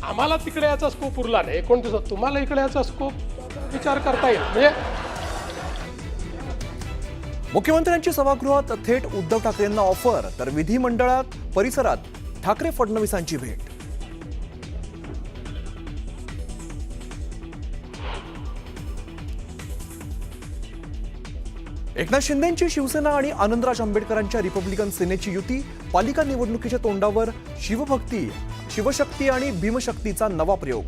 आम्हाला तिकडे याचा स्कोप उरला नाही 29, तुम्हाला इकडे याचा स्कोप विचार करता येईल. म्हणजे मुख्यमंत्र्यांची सभागृहात थेट उद्धव ठाकरेंना ऑफर, तर विधिमंडळात परिसरात ठाकरे फडणवीसांची भेट. एकनाथ शिंदेंची शिवसेना आणि आनंदराज आंबेडकरांच्या रिपब्लिकन सेनेची युती. पालिका निवडणुकीच्या तोंडावर शिवभक्ती, शिवशक्ती आणि भीमशक्तीचा नवा प्रयोग.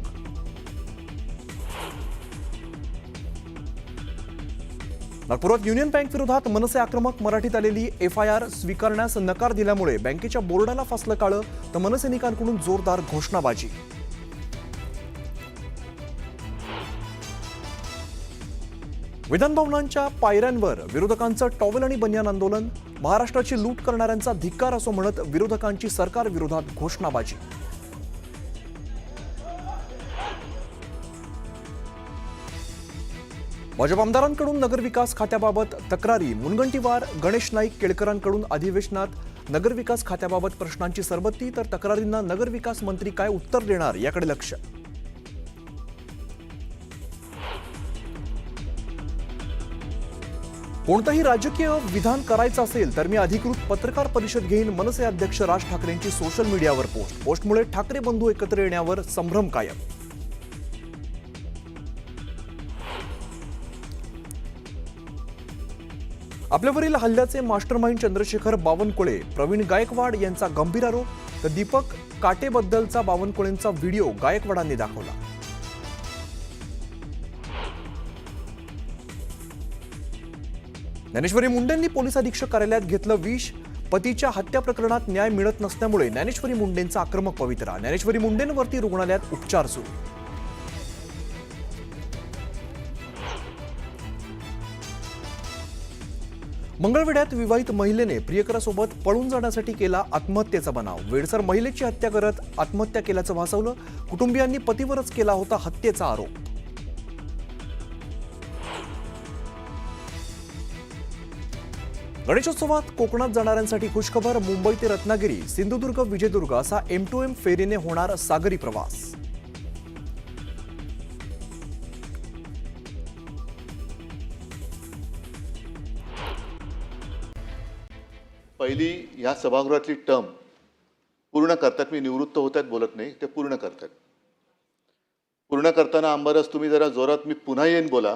नागपुरात युनियन बँक विरोधात मनसे आक्रमक. मराठीत आलेली FIR स्वीकारण्यास नकार दिल्यामुळे बँकेच्या बोर्डाला फासलं काळं, तर मनसैनिकांकडून जोरदार घोषणाबाजी. विधानभवनांच्या पायऱ्यांवर विरोधकांचं टॉवेल आणि बनियान आंदोलन. महाराष्ट्राची लूट करणाऱ्यांचा धिक्कार असं म्हणत विरोधकांची सरकार विरोधात घोषणाबाजी. भाजप आमदारांकडून नगरविकास खात्याबाबत तक्रारी. मुनगंटीवार, गणेश नाईक, केळकरांकडून अधिवेशनात नगरविकास खात्याबाबत प्रश्नांची सरबत्ती, तर तक्रारींना नगरविकास मंत्री काय उत्तर देणार याकडे लक्ष. कोणतंही राजकीय विधान करायचं असेल तर मी अधिकृत पत्रकार परिषद घेईन. मनसे अध्यक्ष राज ठाकरेंची सोशल मीडियावर पोस्टमुळे ठाकरे बंधू एकत्र येण्यावर संभ्रम कायम. आपल्यावरील हल्ल्याचे मास्टरमाइंड चंद्रशेखर बावनकुळे. प्रवीण गायकवाड यांचा गंभीर आरोप, तर दीपक काटेबद्दलचा बावनकुळेंचा व्हिडिओ गायकवाडांनी दाखवला. ज्ञानेश्वरी मुंडेंनी पोलीस अधीक्षक कार्यालयात घेतलं विष. पतीच्या हत्या प्रकरणात न्याय मिळत नसल्यामुळे ज्ञानेश्वरी मुंडेंचा आक्रमक पवित्रा. ज्ञानेश्वरी मुंडेंवरती रुग्णालयात उपचार सुरू. मंगळवेढ्यात विवाहित महिलेने प्रियकरासोबत पळून जाण्यासाठी केला आत्महत्येचा बनाव. वेडसर महिलेची हत्या करत आत्महत्या केल्याचं भासवलं. कुटुंबियांनी पतीवरच केला होता हत्येचा आरोप. गणेशोत्सवात कोकणात जाणाऱ्यांसाठी खुशखबर. मुंबई ते रत्नागिरी, सिंधुदुर्ग, विजयदुर्ग असा M2M फेरीने होणार सागरी प्रवास. पहिली या सभागृहातली टर्म पूर्ण करतात. मी निवृत्त होतात बोलत नाही, ते पूर्ण करतात. पूर्ण करताना आंबारस तुम्ही जरा जोरात मी पुन्हा येईन बोला,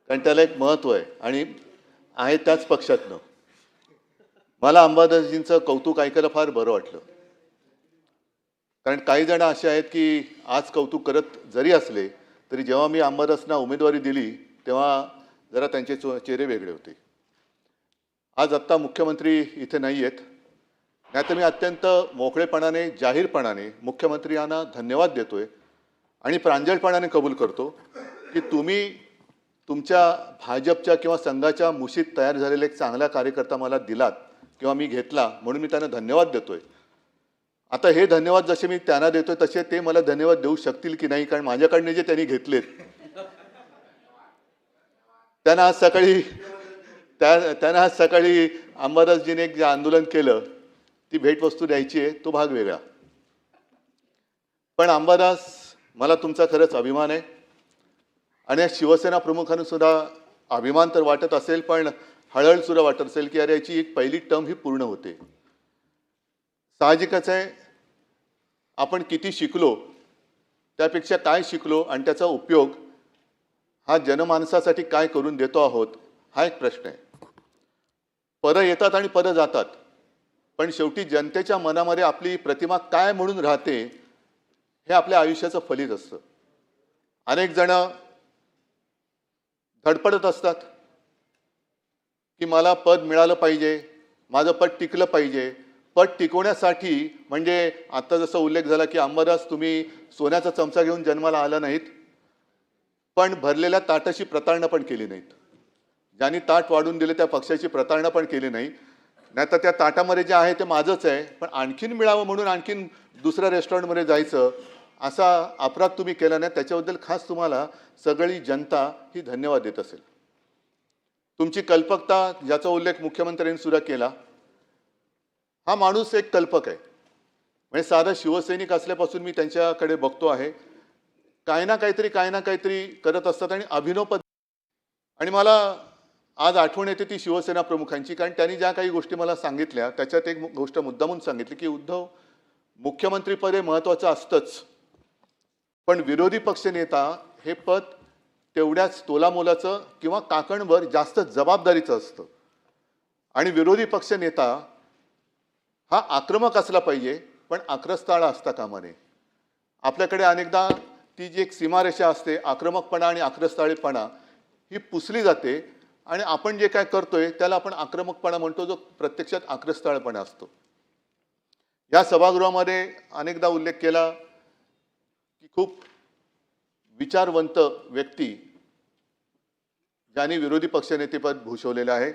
कारण त्याला एक महत्त्व आहे आणि आहे त्याच पक्षातनं. मला अंबादासजींचं कौतुक ऐकायला फार बरं वाटलं, कारण काही जण असे आहेत की आज कौतुक करत जरी असले तरी जेव्हा मी अंबादासना उमेदवारी दिली तेव्हा जरा त्यांचे चेहरे वेगळे होते. आज आत्ता मुख्यमंत्री इथे नाही आहेत, नाहीतर मी अत्यंत मोकळेपणाने जाहीरपणाने मुख्यमंत्र्यांना धन्यवाद देतोय आणि प्रांजळपणाने कबूल करतो की तुम्ही तुमच्या भाजपच्या किंवा संघाच्या मुशीत तयार झालेला एक चांगला कार्यकर्ता मला दिलात किंवा मी घेतला, म्हणून मी त्यांना धन्यवाद देतोय. आता हे धन्यवाद जसे मी त्यांना देतोय तसे ते मला धन्यवाद देऊ शकतील की नाही, कारण माझ्याकडनं जे त्यांनी घेतलेत त्यांना आज सकाळी अंबादासजीने एक जे आंदोलन केलं ती भेटवस्तू द्यायची आहे, तो भाग वेगळा. पण अंबादास, मला तुमचा खरंच अभिमान आहे आणि या शिवसेना प्रमुखांना सुद्धा अभिमान तर वाटत असेल, पण हळहळ सुद्धा वाटत असेल की अरे याची एक पहिली टर्म ही पूर्ण होते. साहजिकच आहे, आपण किती शिकलो त्यापेक्षा काय शिकलो आणि त्याचा उपयोग हा जनमानसासाठी काय करून देतो आहोत हा एक प्रश्न आहे. पदं येतात आणि पदं जातात, पण शेवटी जनतेच्या मनामध्ये आपली प्रतिमा काय म्हणून राहते हे आपल्या आयुष्याचं फलित असतं. अनेक जण धडपडत असतात की मला पद मिळालं पाहिजे, माझं पद टिकलं पाहिजे. पद टिकवण्यासाठी म्हणजे आता जसा उल्लेख झाला की अंबादास तुम्ही सोन्याचा चमचा घेऊन जन्माला आला नाहीत, पण भरलेल्या ताटाची प्रतारणा पण केली नाहीत. ज्यांनी ताट वाढून दिले त्या पक्षाची प्रतारणा पण केली नाही. नाहीतर त्या ताटामध्ये जे आहे ते माझंच आहे, पण आणखीन मिळावं म्हणून आणखीन दुसऱ्या रेस्टॉरंटमध्ये जायचं असा अपराध तुम्ही केला नाही. त्याच्याबद्दल खास तुम्हाला सगळी जनता ही धन्यवाद देत असेल. तुमची कल्पकता ज्याचा उल्लेख मुख्यमंत्र्यांनी सुद्धा केला, हा माणूस एक कल्पक आहे. म्हणजे साधा शिवसैनिक असल्यापासून मी त्यांच्याकडे बघतो आहे, काय ना काहीतरी करत असतात आणि अभिनव आणि मला आज आठवण येते ती शिवसेना प्रमुखांची, कारण त्यांनी ज्या काही गोष्टी मला सांगितल्या त्याच्यात एक गोष्ट मुद्दामून सांगितली की उद्धव, मुख्यमंत्रीपद हे महत्त्वाचं असतंच, पण विरोधी पक्षनेता हे पद तेवढ्याच तोलामोलाचं किंवा काकणभर जास्त जबाबदारीचं असतं. आणि विरोधी पक्षनेता हा आक्रमक असला पाहिजे, पण आक्रस्ताळा असता कामा नये. आपल्याकडे अनेकदा ती जी एक सीमारेषा असते, आक्रमकपणा आणि आक्रस्ताळेपणा, ही पुसली जाते आणि आपण जे काय करतोय त्याला आपण आक्रमकपणा म्हणतो, जो प्रत्यक्षात आक्रस्ताळपणा असतो. या सभागृहामध्ये अनेकदा उल्लेख केला की खूप विचारवंत व्यक्ती ज्यांनी विरोधी पक्षनेतेपद भूषवलेलं आहे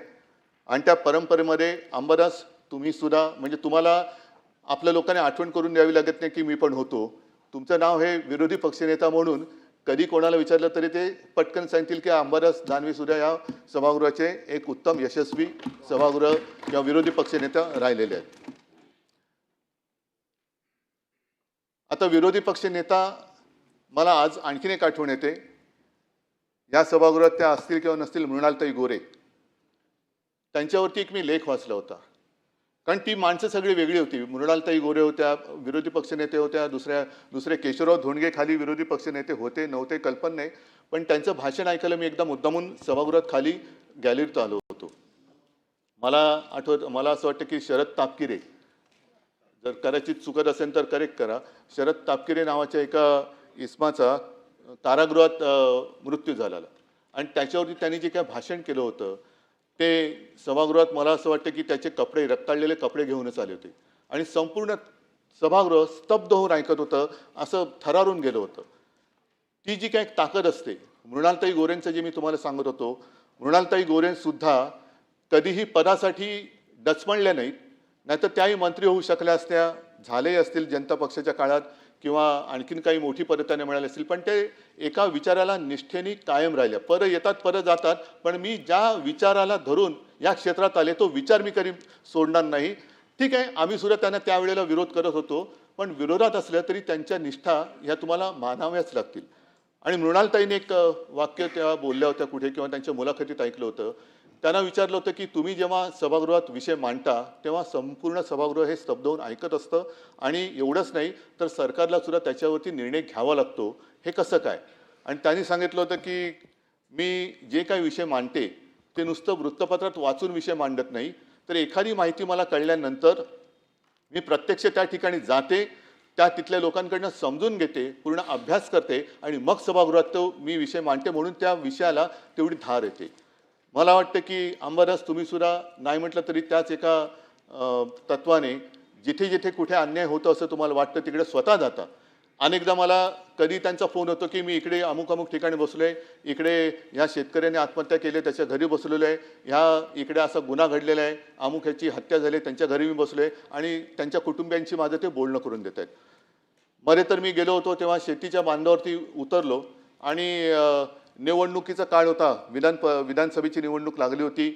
आणि त्या परंपरेमध्ये अंबादास तुम्ही सुद्धा, म्हणजे तुम्हाला आपल्या लोकांनी आठवण करून द्यावी लागत नाही की मी पण होतो. तुमचं नाव हे विरोधी पक्षनेता म्हणून कधी कोणाला विचारलं तरी ते पटकन सांगतील की अंबादास दानवे सुद्धा या सभागृहाचे एक उत्तम यशस्वी सभागृह किंवा विरोधी पक्षनेता राहिलेले आहेत. आता विरोधी पक्षनेता मला आज आणखीन एक आठवण येते. या सभागृहात त्या असतील किंवा नसतील, मृणालताई गोरे, त्यांच्यावरती एक मी लेख वाचला होता. कारण ती माणसं सगळी वेगळी होती. मृणालताई गोरे होत्या, विरोधी पक्षनेते होत्या, दुसरे केशवराव धोंडगे खाली विरोधी पक्षनेते होते नव्हते कल्पना नाही, पण त्यांचं भाषण ऐकायला मी एकदा मुद्दामून सभागृहात खाली गॅलरीत आलो होतो. मला असं वाटतं की शरद तापकिरे, जर कदाचित चुकत असेल तर करेक्ट करा, शरद तापकिरे नावाच्या एका इसमाचा कारागृहात मृत्यू झाला आणि त्याच्यावरती त्यांनी जे काय भाषण केलं होतं ते सभागृहात मला असं वाटतं की त्याचे कपडे, रक्ताळलेले कपडे घेऊनच आले होते आणि संपूर्ण सभागृह स्तब्ध होऊन ऐकत होतं, असं थरारून गेलं होतं. ती जी काय ताकद असते, मृणालताई गोरेंचं जे मी तुम्हाला सांगत होतो, मृणालताई गोरेंसुद्धा कधीही पदासाठी डचमळल्या नाहीत, नाहीतर त्याही मंत्री होऊ शकल्या असत्या, झाले असतील जनता पक्षाच्या काळात किंवा आणखीन काही मोठी पदं त्यांना मिळाली असतील, पण ते एका विचाराला निष्ठेने कायम राहिल्या. परत येतात परत जातात, पण मी ज्या विचाराला धरून या क्षेत्रात आले तो विचार मी कधी सोडणार नाही. ठीक आहे, आम्ही सुद्धा त्यांना त्यावेळेला विरोध करत होतो, पण विरोधात असल्या तरी त्यांच्या निष्ठा ह्या तुम्हाला मानाव्याच लागतील. आणि मृणालताईने एक वाक्य त्या बोलल्या होत्या कुठे किंवा त्यांच्या मुलाखतीत ऐकलं होतं. त्यांना विचारलं होतं की तुम्ही जेव्हा सभागृहात विषय मांडता तेव्हा संपूर्ण सभागृह हे स्तब्ध होऊन ऐकत असतं आणि एवढंच नाही तर सरकारला सुद्धा त्याच्यावरती निर्णय घ्यावा लागतो, हे कसं काय? आणि त्यांनी सांगितलं होतं की मी जे काही विषय मांडते ते नुसतं वृत्तपत्रात वाचून विषय मांडत नाही, तर एखादी माहिती मला कळल्यानंतर मी प्रत्यक्ष त्या ठिकाणी जाते, त्या तिथल्या लोकांकडनं समजून घेते, पूर्ण अभ्यास करते आणि मग सभागृहात तो मी विषय मांडते, म्हणून त्या विषयाला तेवढी धार येते. मला वाटतं की अंबादास तुम्ही सुद्धा नाही म्हटलं तरी त्याच एका तत्वाने जिथे जिथे कुठे अन्याय होतं असं तुम्हाला वाटतं तिकडे स्वतः जाता. अनेकदा मला कधी त्यांचा फोन होतो की मी इकडे अमुक ठिकाणी बसलो आहे, इकडे ह्या शेतकऱ्याने आत्महत्या केली त्याच्या घरी बसलेलो आहे, ह्या इकडे असा गुन्हा घडलेला आहे, अमुक ह्याची हत्या झाली त्यांच्या घरी मी बसलो आहे आणि त्यांच्या कुटुंबियांची माझं ते बोलणं करून देत आहेत. मध्ये तर मी गेलो होतो तेव्हा शेतीच्या बांधावरती उतरलो आणि निवडणुकीचा काळ होता, विधानसभेची निवडणूक लागली होती.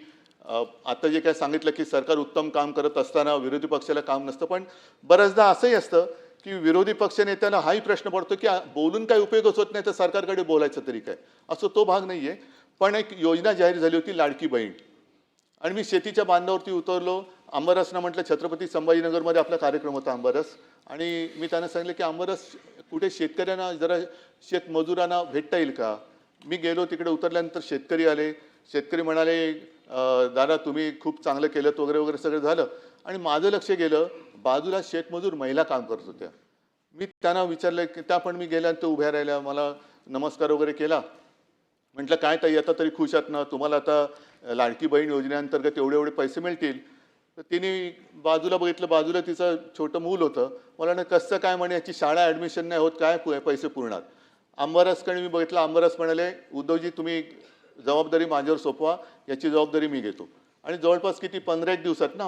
आता जे काय सांगितलं की सरकार उत्तम काम करत असताना विरोधी पक्षाला काम नसतं, पण बऱ्याचदा असंही असतं की विरोधी पक्षनेत्यांना हाही प्रश्न पडतो की बोलून काय उपयोगच होत नाही तर सरकारकडे बोलायचं तरी काय, असं तो भाग नाही आहे. पण एक योजना जाहीर झाली होती लाडकी बहीण आणि मी शेतीच्या बांधावरती उतरलो. अंबादासना म्हटलं छत्रपती संभाजीनगरमध्ये आपला कार्यक्रम होता अंबादास, आणि मी त्यांना सांगितलं की अंबादास कुठे शेतकऱ्यांना जरा शेतमजुरांना भेटता येईल का? मी गेलो, तिकडे उतरल्यानंतर शेतकरी आले. शेतकरी म्हणाले दादा तुम्ही खूप चांगलं केलं वगैरे वगैरे सगळं झालं. आणि माझं लक्ष गेलं बाजूला शेतमजूर महिला काम करत होत्या. मी त्यांना विचारलं की त्या पण मी गेल्यानंतर उभ्या राहिल्या, मला नमस्कार वगैरे केला. म्हटलं काय ताई आता तरी खुश आहात ना, तुम्हाला आता लाडकी बहीण योजनेअंतर्गत एवढे एवढे पैसे मिळतील. तर तिने बाजूला बघितलं, बाजूला तिचं छोटं मूल होतं. मला ना कसं काय म्हणे याची शाळा ॲडमिशन नाही होत, काय पैसे पुरणार. अंबादासकडे मी बघितलं, अंबादास म्हणाले उद्धवजी तुम्ही जबाबदारी माझ्यावर सोपवा, याची जबाबदारी मी घेतो. आणि जवळपास किती 15-1 दिवसात ना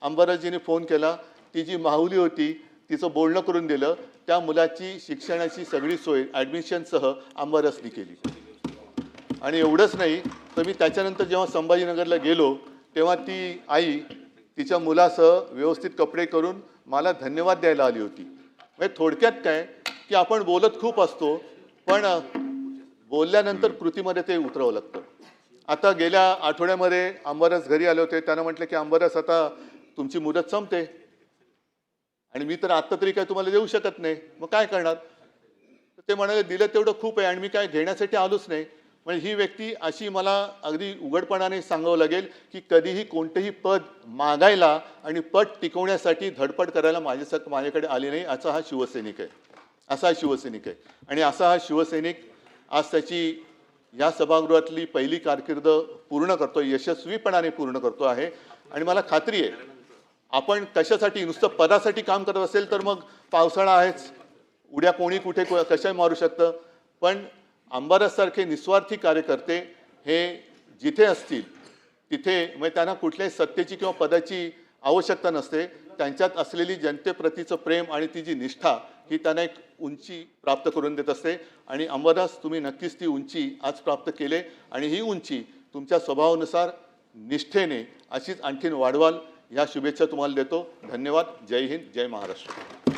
अंबादासजीने फोन केला. ती जी माहुली होती तिचं बोलणं करून दिलं, त्या मुलाची शिक्षणाची सगळी सोय ॲडमिशनसह अंबादासनी केली. आणि एवढंच नाही तर मी त्याच्यानंतर जेव्हा संभाजीनगरला गेलो तेव्हा ती आई तिच्या मुलासह व्यवस्थित कपडे करून मला धन्यवाद द्यायला आली होती. म्हणजे थोडक्यात काय की आपण बोलत खूप असतो, पण बोलल्यानंतर कृतीमध्ये ते उतरावं लागतं. आता गेल्या आठवड्यामध्ये अंबादास घरी आले होते. त्यानं म्हटलं की अंबादास आता तुमची मुदत संपते आणि मी तर आत्ता तरी काय तुम्हाला देऊ शकत नाही, मग काय करणार? ते म्हणाले दिलं तेवढं खूप आहे आणि मी काय घेण्यासाठी आलोच नाही. म्हणजे ही व्यक्ती अशी मला अगदी उघडपणाने सांगावं लागेल की कधीही कोणतंही पद मागायला आणि पद टिकवण्यासाठी धडपड करायला माझ्याकडे आली नाही. असा हा शिवसैनिक आहे, असा हा शिवसैनिक आहे. आणि असा हा शिवसैनिक आज त्याची या सभागृहातली पहिली कारकीर्द पूर्ण करतो, यशस्वीपणाने पूर्ण करतो आहे. आणि मला खात्री आहे आपण कशासाठी नुसतं पदासाठी काम करत असेल तर मग पावसाळा आहेच, उद्या कोणी कुठे कशाही मारू शकतं. पण अंबादाससारखे निस्वार्थी कार्यकर्ते हे जिथे असतील तिथे म्हणजे त्यांना कुठल्याही सत्तेची किंवा पदाची आवश्यकता नसते. त्यांच्यात असलेली जनतेप्रतीचं प्रेम आणि ती जी निष्ठा ही त्यांना एक उंची प्राप्त करून देत असते. आणि अंबादास तुम्ही नक्कीच ती उंची आज प्राप्त केले आणि ही उंची तुमच्या स्वभावानुसार निष्ठेने अशीच आणखीन वाढवाल ह्या शुभेच्छा तुम्हाला देतो. धन्यवाद. जय हिंद, जय महाराष्ट्र.